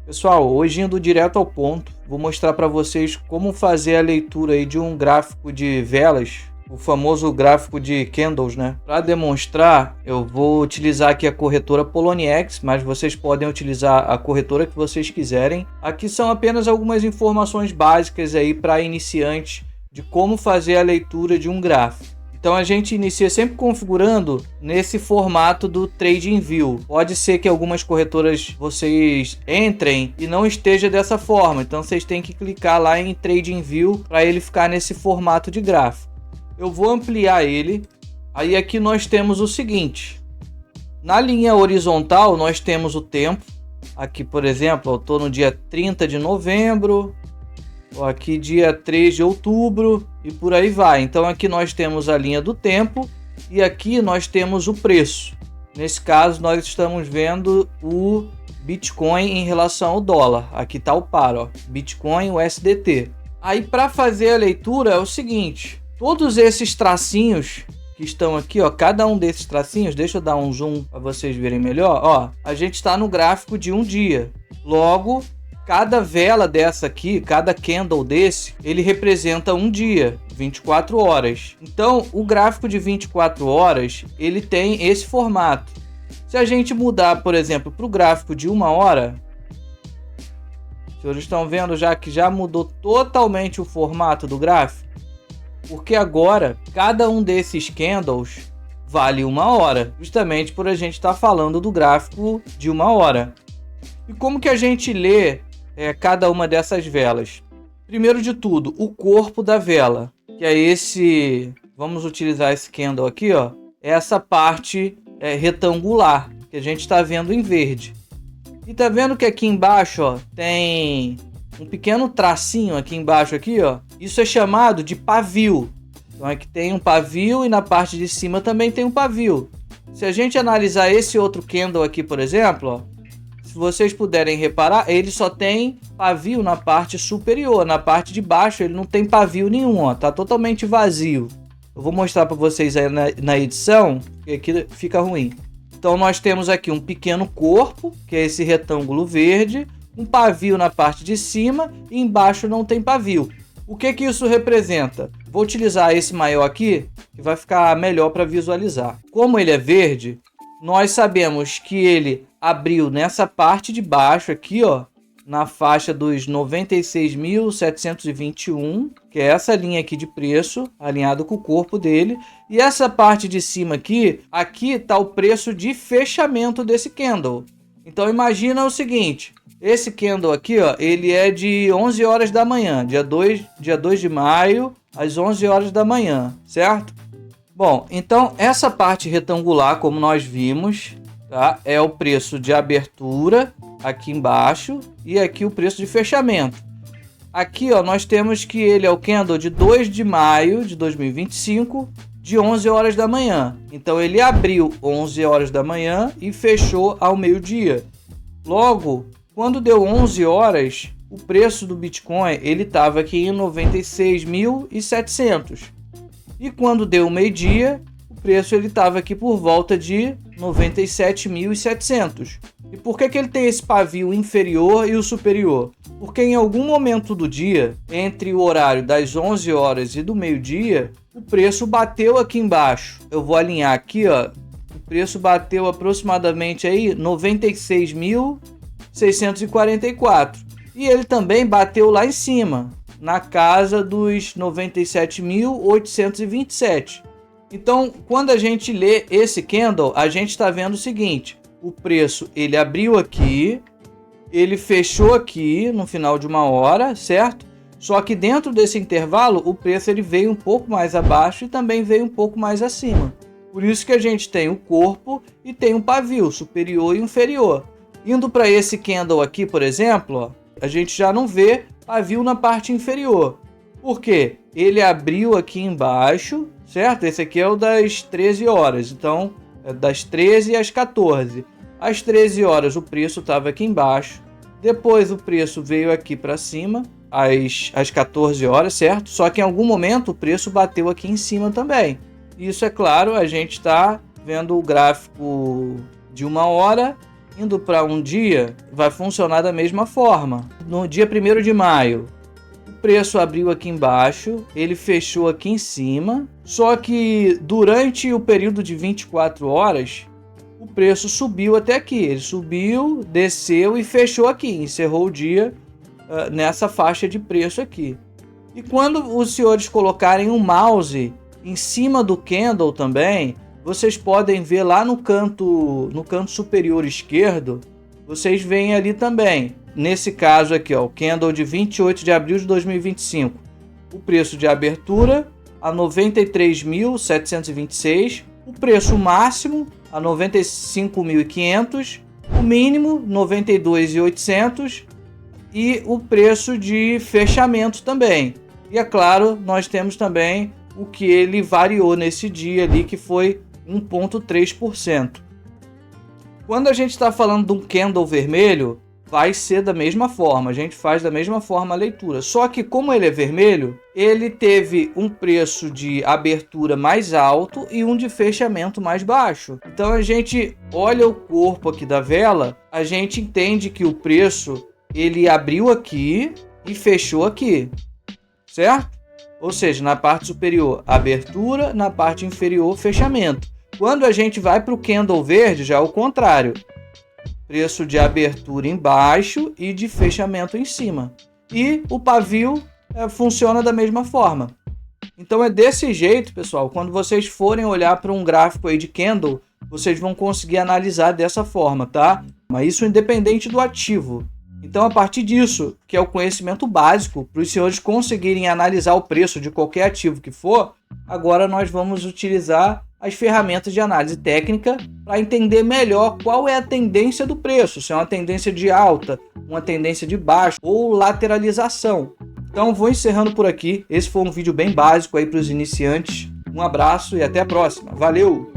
Pessoal, hoje indo direto ao ponto, vou mostrar para vocês como fazer a leitura aí de um gráfico de velas, o famoso gráfico de candles, né? Para demonstrar, eu vou utilizar aqui a corretora Poloniex, mas vocês podem utilizar a corretora que vocês quiserem. Aqui são apenas algumas informações básicas aí para iniciantes de como fazer a leitura de um gráfico. Então a gente inicia sempre configurando nesse formato do TradingView. Pode ser que algumas corretoras vocês entrem e não esteja dessa forma. Então vocês têm que clicar lá em TradingView para ele ficar nesse formato de gráfico. Eu vou ampliar ele. Aí aqui nós temos o seguinte. Na linha horizontal nós temos o tempo. Aqui, por exemplo, eu estou no dia 30 de novembro. Aqui dia 3 de outubro e por aí vai. Então aqui nós temos a linha do tempo e aqui nós temos o preço. Nesse caso nós estamos vendo o Bitcoin em relação ao dólar. Aqui está o par, ó, Bitcoin USDT. Aí para fazer a leitura é o seguinte, todos esses tracinhos que estão aqui, ó, cada um desses tracinhos, deixa eu dar um zoom para vocês verem melhor, ó, a gente está no gráfico de um dia. Logo, cada vela dessa aqui, cada candle desse, ele representa um dia, 24 horas. Então, o gráfico de 24 horas, ele tem esse formato. Se a gente mudar, por exemplo, para o gráfico de uma hora, os senhores estão vendo já que já mudou totalmente o formato do gráfico? Porque agora, cada um desses candles vale uma hora, justamente por a gente estar falando do gráfico de uma hora. E como que a gente lê cada uma dessas velas? Primeiro de tudo, o corpo da vela, que é esse, vamos utilizar esse candle aqui, ó, essa parte retangular que a gente está vendo em verde. E tá vendo que aqui embaixo, ó, tem um pequeno tracinho aqui embaixo aqui, ó. Isso é chamado de pavio. Então aqui tem um pavio e na parte de cima também tem um pavio. Se a gente analisar esse outro candle aqui, por exemplo, ó, se vocês puderem reparar, ele só tem pavio na parte superior. Na parte de baixo ele não tem pavio nenhum, ó, tá totalmente vazio. Eu vou mostrar para vocês aí na edição, porque aqui fica ruim. Então nós temos aqui um pequeno corpo, que é esse retângulo verde, um pavio na parte de cima e embaixo não tem pavio. O que que isso representa? Vou utilizar esse maior aqui, que vai ficar melhor para visualizar. Como ele é verde, nós sabemos que ele abriu nessa parte de baixo aqui, ó, na faixa dos 96.721, que é essa linha aqui de preço, alinhado com o corpo dele. E essa parte de cima aqui está o preço de fechamento desse candle. Então imagina o seguinte, esse candle aqui, ó, ele é de 11 horas da manhã, dia 2 de maio, às 11 horas da manhã, certo? Bom, então essa parte retangular, como nós vimos, tá, é o preço de abertura aqui embaixo e aqui o preço de fechamento. Aqui, ó, nós temos que ele é o candle de 2 de maio de 2025, de 11 horas da manhã. Então ele abriu 11 horas da manhã e fechou ao meio-dia. Logo, quando deu 11 horas, o preço do Bitcoin ele estava aqui em 96.700. E quando deu meio-dia, o preço ele estava aqui por volta de 97.700. E por que ele tem esse pavio inferior e o superior? Porque em algum momento do dia, entre o horário das 11 horas e do meio-dia, o preço bateu aqui embaixo. Eu vou alinhar aqui, ó. O preço bateu aproximadamente aí 96.644. E ele também bateu lá em cima, na casa dos 97.827. Então, quando a gente lê esse candle, a gente está vendo o seguinte, o preço ele abriu aqui, ele fechou aqui no final de uma hora, certo? Só que dentro desse intervalo, o preço ele veio um pouco mais abaixo e também veio um pouco mais acima. Por isso que a gente tem o corpo e tem um pavio superior e inferior. Indo para esse candle aqui, por exemplo, ó, a gente já não vê pavio na parte inferior. Por quê? Ele abriu aqui embaixo, certo? Esse aqui é o das 13 horas, então é das 13 às 14. Às 13 horas o preço estava aqui embaixo, depois o preço veio aqui para cima, às 14 horas, certo? Só que em algum momento o preço bateu aqui em cima também. Isso, é claro, a gente está vendo o gráfico de uma hora Indo para um dia, vai funcionar da mesma forma. No dia 1º de maio, o preço abriu aqui embaixo, ele fechou aqui em cima, só que durante o período de 24 horas, o preço subiu até aqui. Ele subiu, desceu e fechou aqui, encerrou o dia nessa faixa de preço aqui. E quando os senhores colocarem um mouse em cima do candle também, vocês podem ver lá no canto superior esquerdo, vocês veem ali também, nesse caso aqui, ó, o candle de 28 de abril de 2025, o preço de abertura a 93.726, o preço máximo a 95.500, o mínimo 92.800 e o preço de fechamento também. E é claro, nós temos também o que ele variou nesse dia ali, que foi 1,3%. Quando a gente está falando de um candle vermelho, vai ser da mesma forma, a gente faz da mesma forma a leitura. Só que como ele é vermelho, ele teve um preço de abertura mais alto e um de fechamento mais baixo. Então a gente olha o corpo aqui da vela, a gente entende que o preço ele abriu aqui e fechou aqui, certo? Ou seja, na parte superior, abertura, na parte inferior, fechamento. Quando a gente vai para o candle verde, já é o contrário. Preço de abertura embaixo e de fechamento em cima. E o pavio funciona da mesma forma. Então é desse jeito, pessoal. Quando vocês forem olhar para um gráfico aí de candle, vocês vão conseguir analisar dessa forma, tá? Mas isso independente do ativo. Então, a partir disso, que é o conhecimento básico, para os senhores conseguirem analisar o preço de qualquer ativo que for, agora nós vamos utilizar as ferramentas de análise técnica para entender melhor qual é a tendência do preço, se é uma tendência de alta, uma tendência de baixo ou lateralização. Então, vou encerrando por aqui. Esse foi um vídeo bem básico aí para os iniciantes. Um abraço e até a próxima. Valeu!